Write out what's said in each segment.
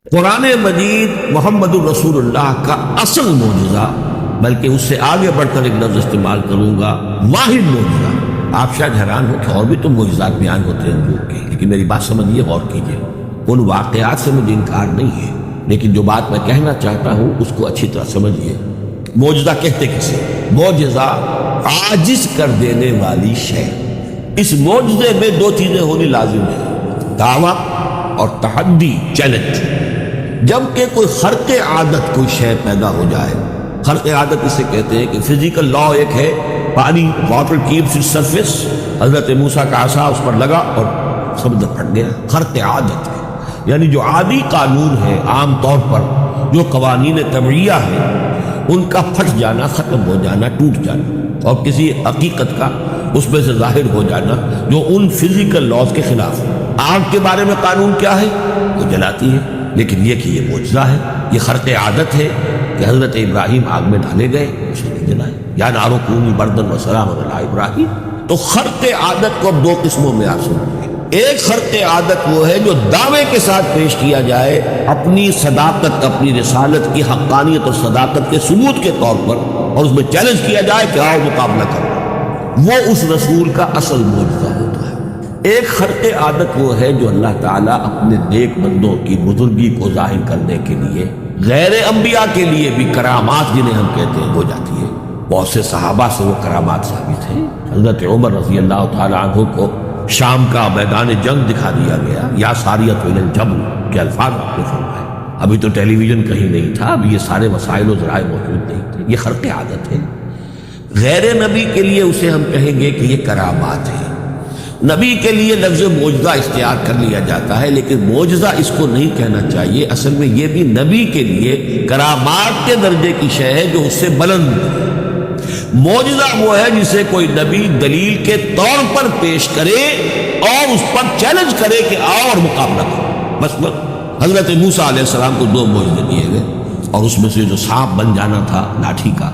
قرآن مجید محمد الرسول اللہ کا اصل معجزہ، بلکہ اس سے آگے بڑھ کر ایک لفظ استعمال کروں گا، واحد معجزہ۔ آپ شاید حیران ہو کہ اور بھی تو معجزات بیان ہوتے ہیں حضور کے، لیکن میری بات سمجھیے، غور کیجیے۔ ان واقعات سے مجھے انکار نہیں ہے، لیکن جو بات میں کہنا چاہتا ہوں اس کو اچھی طرح سمجھیے۔ معجزہ کہتے کسے؟ معجزہ عاجز کر دینے والی شے۔ اس معجزے میں دو چیزیں ہونی لازم ہیں، دعویٰ اور تحدی، چیلنج۔ جبکہ کوئی خرق عادت کوئی شے پیدا ہو جائے، خرق عادت اسے کہتے ہیں کہ فزیکل لا ایک ہے، پانی، واٹر کیپس اٹس سرفیس، حضرت موسیٰ کا عصا اس پر لگا اور سمندر پھٹ گیا، خرق عادت ہے۔ یعنی جو عادی قانون ہے، عام طور پر جو قوانین طبعیہ ہیں، ان کا پھٹ جانا، ختم ہو جانا، ٹوٹ جانا، اور کسی حقیقت کا اس میں سے ظاہر ہو جانا جو ان فزیکل لاز کے خلاف ہے۔ آگ کے بارے میں قانون کیا ہے؟ وہ جلاتی ہے، لیکن یہ کہ یہ معجزہ ہے، یہ خرق عادت ہے کہ حضرت ابراہیم آگ میں ڈالے گئے، اس نے نہیں جلائے، یا نارو کونی بردن و سلام علی ابراہیم۔ تو خرق عادت کو اب دو قسموں میں آپ سنیں۔ ایک خرق عادت وہ ہے جو دعوے کے ساتھ پیش کیا جائے، اپنی صداقت، اپنی رسالت کی حقانیت اور صداقت کے ثبوت کے طور پر، اور اس میں چیلنج کیا جائے کہ آؤ مقابلہ کرو۔ وہ اس رسول کا اصل معجزہ ہوتا ہے۔ ایک خرق عادت وہ ہے جو اللہ تعالیٰ اپنے نیک بندوں کی بزرگی کو ظاہر کرنے کے لیے، غیر انبیاء کے لیے بھی کرامات جنہیں ہم کہتے ہیں ہو جاتی ہے۔ بہت سے صحابہ سے وہ کرامات ثابت ہیں۔ حضرت عمر رضی اللہ تعالیٰ عنہ کو شام کا میدان جنگ دکھا دیا گیا، یا ساریۃ الی الجبل کے الفاظ آپ نے فرمائے۔ ابھی تو ٹیلی ویژن کہیں نہیں تھا، ابھی یہ سارے وسائل و ذرائع موجود نہیں تھے، یہ خرق عادت ہے۔ غیر نبی کے لیے اسے ہم کہیں گے کہ یہ کرامات ہے۔ نبی کے لیے لفظ معجزہ اختیار کر لیا جاتا ہے، لیکن معجزہ اس کو نہیں کہنا چاہیے۔ اصل میں یہ بھی نبی کے لیے کرامات کے درجے کی شے ہے جو اس سے بلند ہے۔ معجزہ وہ ہے جسے کوئی نبی دلیل کے طور پر پیش کرے اور اس پر چیلنج کرے کہ آؤ اور مقابلہ کرو۔ مثلا حضرت موسیٰ علیہ السلام کو دو معجزے دیے گئے، اور اس میں سے جو سانپ بن جانا تھا لاٹھی کا،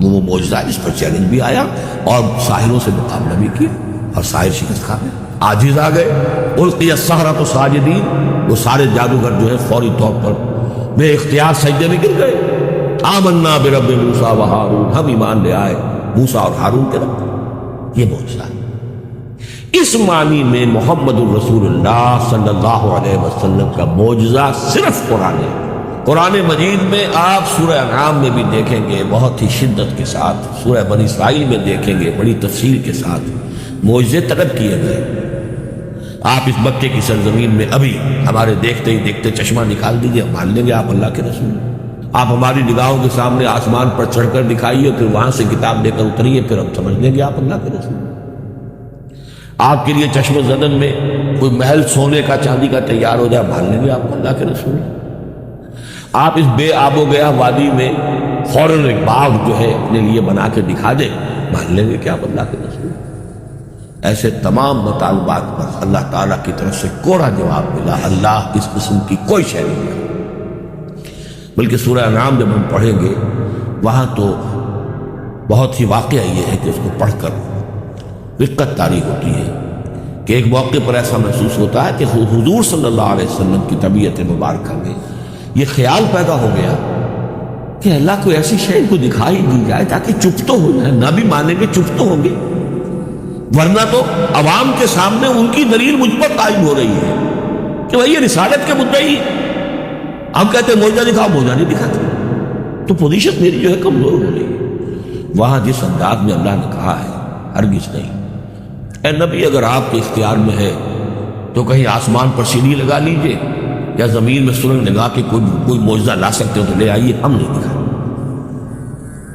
وہ معجزہ جس پر چیلنج بھی آیا اور ساحروں سے مقابلہ بھی کیا، اور ساحر شکست کھا گئے، عاجز آ گئے۔ القی السحرۃ ساجدین، وہ سارے جادوگر جو ہے فوری طور پر بے اختیار سجدے میں گر گئے۔ آمنا برب موسیٰ و ہارون، ہم ایمان لے آئے موسیٰ اور ہارون کے رب۔ یہ معجزہ ہے۔ اس معنی میں محمد الرسول اللہ صلی اللہ علیہ وسلم کا معجزہ صرف قرآن ہے۔ قرآن مجید میں آپ سورہ انعام میں بھی دیکھیں گے بہت ہی شدت کے ساتھ، سورہ بنی اسرائیل میں دیکھیں گے بڑی تفصیل کے ساتھ معجزے طلب کیے گئے۔ آپ اس مکے کی سرزمین میں ابھی ہمارے دیکھتے ہی دیکھتے چشمہ نکال دیجئے، مان لیں گے آپ اللہ کے رسول۔ آپ ہماری نگاہوں کے سامنے آسمان پر چڑھ کر دکھائیے، پھر وہاں سے کتاب لے کر اتریے، پھر ہم سمجھ لیں گے آپ اللہ کے رسول۔ آپ کے لیے چشم زدن میں کوئی محل سونے کا چاندی کا تیار ہو جائے، مان لیں گے آپ اللہ کے رسول۔ آپ اس بے آب و گیا وادی میں فوراً ایک باغ جو ہے اپنے لیے بنا کے دکھا دیں، مان لیں گے کہ آپ اللہ کے رسول۔ ایسے تمام مطالبات پر اللہ تعالیٰ کی طرف سے کوڑا جواب ملا، اللہ اس قسم کی کوئی شے نہیں ہے۔ بلکہ سورہ انعام جب ہم پڑھیں گے وہاں تو بہت ہی واقعہ یہ ہے کہ اس کو پڑھ کر رقت طاری ہوتی ہے کہ ایک موقع پر ایسا محسوس ہوتا ہے کہ حضور صلی اللہ علیہ وسلم کی طبیعت مبارکہ میں یہ خیال پیدا ہو گیا کہ اللہ کو ایسی شے کو دکھائی دی جائے تاکہ چپ تو ہو جائے، نہ بھی مانیں گے چپ تو ہوں گے، ورنہ تو عوام کے سامنے ان کی دلیل مجھ پر قائم ہو رہی ہے کہ بھائی یہ رسالت کے مدعی، ہم کہتے ہیں معجزہ دکھاؤ، معجزہ نہیں دکھاتے، تو پوزیشن میری جو ہے کمزور ہو رہی ہے۔ وہاں جس انداز میں اللہ نے کہا ہے، ہرگز نہیں۔ اے نبی، اگر آپ کے اختیار میں ہے تو کہیں آسمان پر سیڑھی لگا لیجئے، یا زمین میں سرنگ لگا کے کوئی معجزہ لا سکتے ہو تو لے آئیے، ہم نہیں دکھائیں۔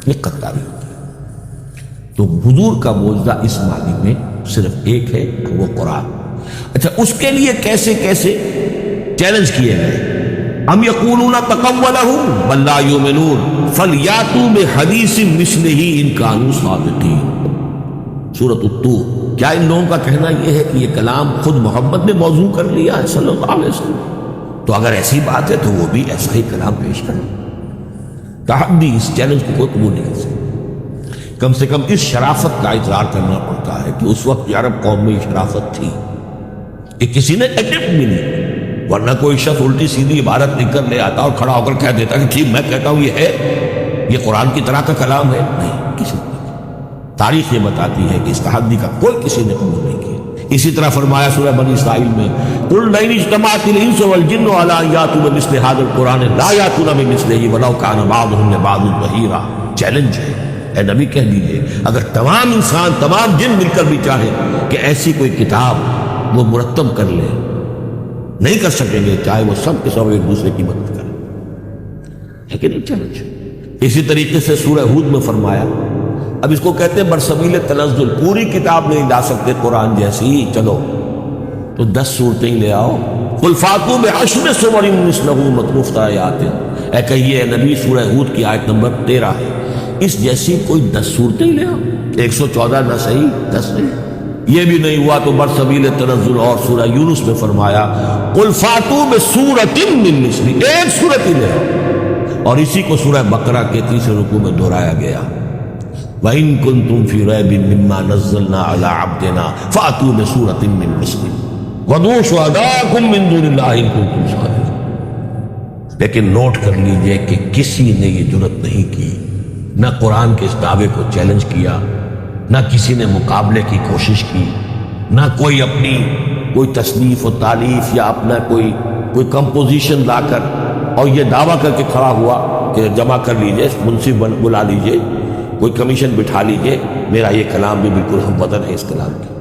یہ قطاری ہوتی ہے۔ تو حضور کا معجزہ اس معنی میں صرف ایک ہے، وہ قرآن۔ اچھا، اس کے لیے کیسے کیسے چیلنج کیے گئے؟ ام یقولون تقولہ بل لا یؤمنون فلیاتوا بحدیث مثلہ ان کانوا صادقین۔ سورۃ الطور۔ کیا ان لوگوں کا کہنا یہ ہے کہ یہ کلام خود محمد نے موضوع کر لیا ہے صلی اللہ علیہ وسلم؟ تو اگر ایسی بات ہے تو وہ بھی ایسا ہی کلام پیش کریں۔ تحدی، اس چیلنج کو کوئی قبول نہیں کر سکتا۔ کم سے کم اس شرافت کا اظہار کرنا پڑتا ہے کہ اس وقت عرب قوم میں یہ شرافت تھی کہ کسی نے اٹیمپٹ بھی نہیں، ورنہ کوئی شخص الٹی سیدھی عبارت لکھ کر لے آتا اور کھڑا ہو کر کہہ دیتا کہ ٹھیک میں کہتا ہوں یہ ہے، یہ قرآن کی طرح کا کلام ہے. نہیں، کسی تاریخ یہ بتاتی ہے کہ اس تحدی کا کوئی کسی نے قبول نہیں کیا. اسی طرح فرمایا سورہ بنی اسرائیل میں قُلْ لَئِنِ اجْتَمَعَتِ الْإِنسُ وَالْجِنُّ عَلَىٰ أَن يَأْتُوا بِمِثْلِ هَٰذَا الْقُرْآنِ لَا يَأْتُونَ بِمِثْلِهِ وَلَوْ كَانَ بَعْضُهُمْ لِبَعْضٍ ظَهِيرًا. چیلنج ہے، اے نبی کہہ دیجئے اگر تمام انسان تمام جن مل کر بھی چاہے کہ ایسی کوئی کتاب وہ مرتب کر لے، نہیں کر سکیں گے، چاہے وہ سب کے سب ایک دوسرے کی مدد کریں. ہے کہ نہیں چیلنج؟ اسی طریقے سے سورہ ہود میں فرمایا، اب اس کو کہتے ہیں برسبیل تنزل، پوری کتاب نہیں لا سکتے قرآن جیسی، چلو تو 10 صورتیں ہی لے آؤ. قُلْ فَأْتُوا بِعَشْرِ سُوَرٍ مِثْلِهِ مُفْتَرِيَاتٍ آیَاتٍ. اے کہیے اے نبی سورہ ہود کی آیت نمبر 13 ہے، اس جیسی کوئی 10 صورتیں ہی لے آؤ. 114 نہ صحیح 10 صحیح. یہ بھی نہیں ہوا تو برسبیل تنزل اور سورہ یونس میں فرمایا قُلْ فَأْتُوا بِسُورَةٍ مِّن مِثْلِهِ، ایک صورت ہی لے آؤ. اور اسی کو سورہ بقرہ کے 3 رکوع میں دہرایا گیا، وَإِن كُنتُمْ فِي رَيْبٍ مِّمَّا نَزَّلْنَا عَلَىٰ عَبْدِنَا فَأْتُوا بِسُورَةٍ مِّن مِّثْلِهِ وَادْعُوا شُهَدَاءَكُم مِّن دُونِ اللَّهِ إِن كُنتُمْ صَادِقِينَ. لیکن نوٹ کر لیجئے کہ کسی نے یہ جرت نہیں کی، نہ قرآن کے اس دعوے کو چیلنج کیا، نہ کسی نے مقابلے کی کوشش کی، نہ کوئی اپنی کوئی تصنیف و تالیف یا اپنا کوئی کمپوزیشن لا کر اور یہ دعویٰ کر کے کھڑا ہوا کہ جمع کر لیجئے، منصف بلا لیجئے، کوئی کمیشن بٹھا لیجئے، میرا یہ کلام بھی بالکل ہم وطن ہے اس کلام کی.